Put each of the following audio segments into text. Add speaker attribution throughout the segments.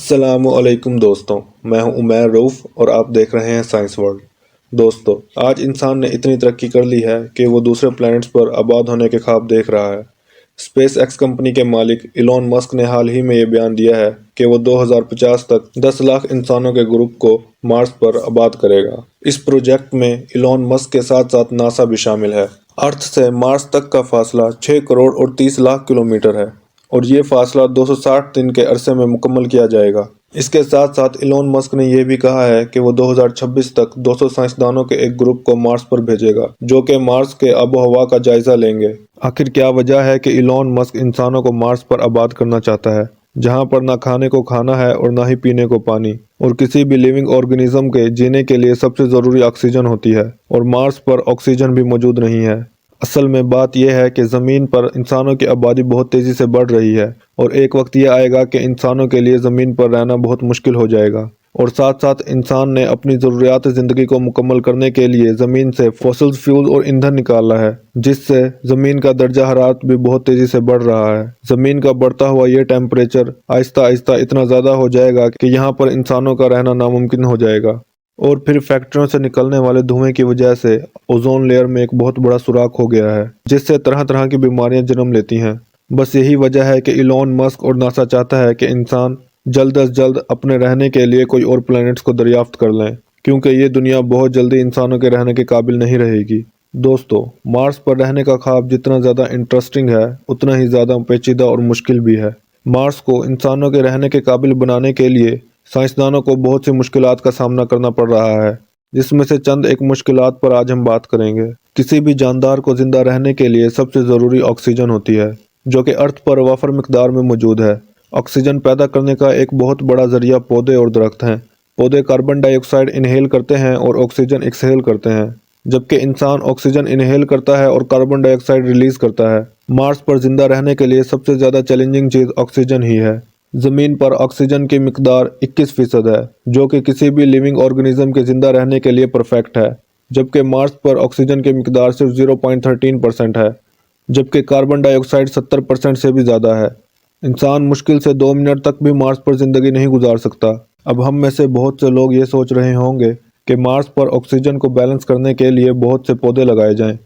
Speaker 1: السلام علیکم دوستوں، میں ہوں عمیر رؤف اور آپ دیکھ رہے ہیں سائنس ورلڈ۔ دوستوں، آج انسان نے اتنی ترقی کر لی ہے کہ وہ دوسرے پلانٹس پر آباد ہونے کے خواب دیکھ رہا ہے۔ اسپیس ایکس کمپنی کے مالک ایلون مسک نے حال ہی میں یہ بیان دیا ہے کہ وہ 2050 تک 10 لاکھ انسانوں کے گروپ کو مارس پر آباد کرے گا۔ اس پروجیکٹ میں ایلون مسک کے ساتھ ساتھ ناسا بھی شامل ہے۔ ارتھ سے مارس تک کا فاصلہ 6 کروڑ اور 30 لاکھ کلومیٹر ہے اور یہ فاصلہ 260 دن کے عرصے میں مکمل کیا جائے گا۔ اس کے ساتھ ساتھ ایلون مسک نے یہ بھی کہا ہے کہ وہ 2026 تک 200 سائنسدانوں کے ایک گروپ کو مارس پر بھیجے گا جو کہ مارس کے آب و ہوا کا جائزہ لیں گے۔ آخر کیا وجہ ہے کہ ایلون مسک انسانوں کو مارس پر آباد کرنا چاہتا ہے، جہاں پر نہ کھانے کو کھانا ہے اور نہ ہی پینے کو پانی، اور کسی بھی لیونگ آرگنزم کے جینے کے لیے سب سے ضروری آکسیجن ہوتی ہے، اور مارس پر آکسیجن بھی موجود نہیں ہے۔ اصل میں بات یہ ہے کہ زمین پر انسانوں کی آبادی بہت تیزی سے بڑھ رہی ہے اور ایک وقت یہ آئے گا کہ انسانوں کے لیے زمین پر رہنا بہت مشکل ہو جائے گا، اور ساتھ ساتھ انسان نے اپنی ضروریات زندگی کو مکمل کرنے کے لیے زمین سے فوسل فیول اور ایندھن نکالا ہے، جس سے زمین کا درجہ حرارت بھی بہت تیزی سے بڑھ رہا ہے۔ زمین کا بڑھتا ہوا یہ ٹیمپریچر آہستہ آہستہ اتنا زیادہ ہو جائے گا کہ یہاں پر انسانوں کا رہنا ناممکن ہو جائے گا، اور پھر فیکٹریوں سے نکلنے والے دھوئیں کی وجہ سے اوزون لیئر میں ایک بہت بڑا سوراخ ہو گیا ہے، جس سے طرح طرح کی بیماریاں جنم لیتی ہیں۔ بس یہی وجہ ہے کہ ایلون مسک اور ناسا چاہتا ہے کہ انسان جلد از جلد اپنے رہنے کے لیے کوئی اور پلانٹس کو دریافت کر لیں، کیونکہ یہ دنیا بہت جلدی انسانوں کے رہنے کے قابل نہیں رہے گی۔ دوستو، مارس پر رہنے کا خواب جتنا زیادہ انٹرسٹنگ ہے اتنا ہی زیادہ پیچیدہ اور مشکل بھی ہے۔ مارس کو انسانوں کے رہنے کے قابل بنانے کے لیے سائنسدانوں کو بہت سی مشکلات کا سامنا کرنا پڑ رہا ہے، جس میں سے چند ایک مشکلات پر آج ہم بات کریں گے۔ کسی بھی جاندار کو زندہ رہنے کے لیے سب سے ضروری آکسیجن ہوتی ہے، جو کہ ارتھ پر وافر مقدار میں موجود ہے۔ آکسیجن پیدا کرنے کا ایک بہت بڑا ذریعہ پودے اور درخت ہیں۔ پودے کاربن ڈائی آکسائڈ انہیل کرتے ہیں اور آکسیجن ایکسہیل کرتے ہیں، جبکہ انسان آکسیجن انہیل کرتا ہے اور کاربن ڈائی آکسائڈ ریلیز کرتا ہے۔ مارس پر زندہ رہنے کے لیے سب سے زیادہ چیلنجنگ چیز آکسیجن ہی ہے۔ زمین پر آکسیجن کی مقدار 21% ہے، جو کہ کسی بھی لیونگ آرگنزم کے زندہ رہنے کے لیے پرفیکٹ ہے، جبکہ مارس پر آکسیجن کی مقدار صرف 0.13% ہے، جبکہ کاربن ڈائی آکسائڈ 70% سے بھی زیادہ ہے۔ انسان مشکل سے 2 منٹ تک بھی مارس پر زندگی نہیں گزار سکتا۔ اب ہم میں سے بہت سے لوگ یہ سوچ رہے ہوں گے کہ مارس پر آکسیجن کو بیلنس کرنے کے لیے بہت سے پودے لگائے جائیں۔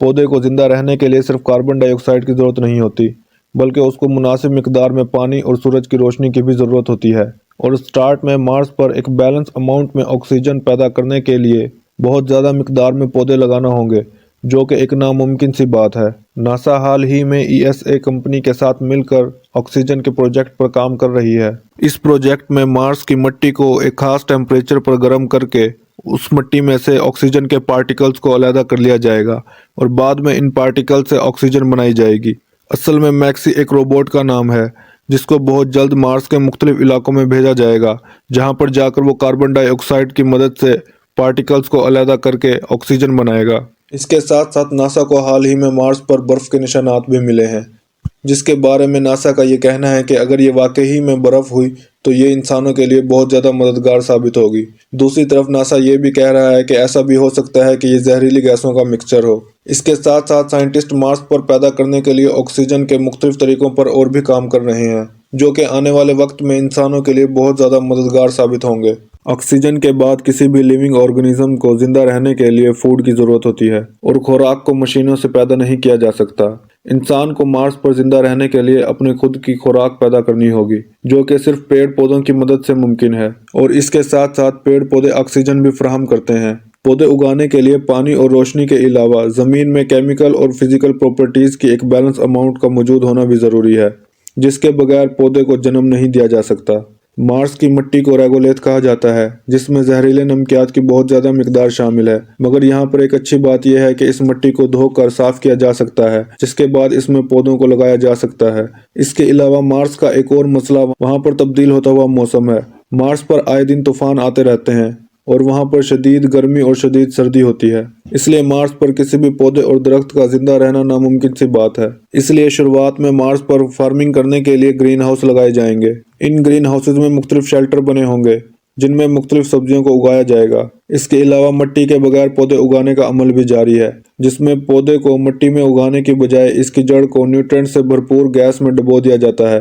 Speaker 1: پودے کو زندہ رہنے کے لیے صرف کاربن ڈائی آکسائڈ کی ضرورت نہیں ہوتی، بلکہ اس کو مناسب مقدار میں پانی اور سورج کی روشنی کی بھی ضرورت ہوتی ہے، اور سٹارٹ میں مارس پر ایک بیلنس اماؤنٹ میں آکسیجن پیدا کرنے کے لیے بہت زیادہ مقدار میں پودے لگانا ہوں گے، جو کہ ایک ناممکن سی بات ہے۔ ناسا حال ہی میں ESA کمپنی کے ساتھ مل کر آکسیجن کے پروجیکٹ پر کام کر رہی ہے۔ اس پروجیکٹ میں مارس کی مٹی کو ایک خاص ٹیمپریچر پر گرم کر کے اس مٹی میں سے آکسیجن کے پارٹیکلز کو علیحدہ کر لیا جائے گا اور بعد میں ان پارٹیکل سے آکسیجن بنائی جائے گی۔ اصل میں میکسی ایک روبوٹ کا نام ہے جس کو بہت جلد مارس کے مختلف علاقوں میں بھیجا جائے گا، جہاں پر جا کر وہ کاربن ڈائی آکسائڈ کی مدد سے پارٹیکلز کو علیحدہ کر کے آکسیجن بنائے گا۔ اس کے ساتھ ساتھ ناسا کو حال ہی میں مارس پر برف کے نشانات بھی ملے ہیں، جس کے بارے میں ناسا کا یہ کہنا ہے کہ اگر یہ واقعی میں برف ہوئی تو یہ انسانوں کے لیے بہت زیادہ مددگار ثابت ہوگی۔ دوسری طرف ناسا یہ بھی کہہ رہا ہے کہ ایسا بھی ہو سکتا ہے کہ یہ زہریلی گیسوں کا مکسچر ہو۔ اس کے ساتھ ساتھ سائنٹسٹ مارس پر پیدا کرنے کے لیے آکسیجن کے مختلف طریقوں پر اور بھی کام کر رہے ہیں، جو کہ آنے والے وقت میں انسانوں کے لیے بہت زیادہ مددگار ثابت ہوں گے۔ آکسیجن کے بعد کسی بھی لیونگ آرگنزم کو زندہ رہنے کے لیے فوڈ کی ضرورت ہوتی ہے، اور خوراک کو مشینوں سے پیدا نہیں کیا جا سکتا۔ انسان کو مارس پر زندہ رہنے کے لیے اپنی خود کی خوراک پیدا کرنی ہوگی، جو کہ صرف پیڑ پودوں کی مدد سے ممکن ہے، اور اس کے ساتھ ساتھ پیڑ پودے آکسیجن بھی فراہم کرتے ہیں۔ پودے اگانے کے لیے پانی اور روشنی کے علاوہ زمین میں کیمیکل اور فزیکل پراپرٹیز کی ایک بیلنس اماؤنٹ کا موجود ہونا بھی ضروری ہے، جس کے بغیر پودے کو جنم نہیں دیا جا سکتا۔ مارس کی مٹی کو ریگولیت کہا جاتا ہے، جس میں زہریلے نمکیات کی بہت زیادہ مقدار شامل ہے، مگر یہاں پر ایک اچھی بات یہ ہے کہ اس مٹی کو دھو کر صاف کیا جا سکتا ہے، جس کے بعد اس میں پودوں کو لگایا جا سکتا ہے۔ اس کے علاوہ مارس کا ایک اور مسئلہ وہاں پر تبدیل ہوتا ہوا موسم ہے۔ مارس پر آئے دن طوفان آتے رہتے ہیں اور وہاں پر شدید گرمی اور شدید سردی ہوتی ہے، اس لیے مارس پر کسی بھی پودے اور درخت کا زندہ رہنا ناممکن سی بات ہے۔ اس لیے شروعات میں مارس پر فارمنگ کرنے کے لیے گرین ہاؤس لگائے جائیں گے۔ ان گرین ہاؤسز میں مختلف شیلٹر بنے ہوں گے جن میں مختلف سبزیوں کو اگایا جائے گا۔ اس کے علاوہ مٹی کے بغیر پودے اگانے کا عمل بھی جاری ہے، جس میں پودے کو مٹی میں اگانے کی بجائے اس کی جڑ کو نیوٹرینٹ سے بھرپور گیس میں ڈبو دیا جاتا ہے،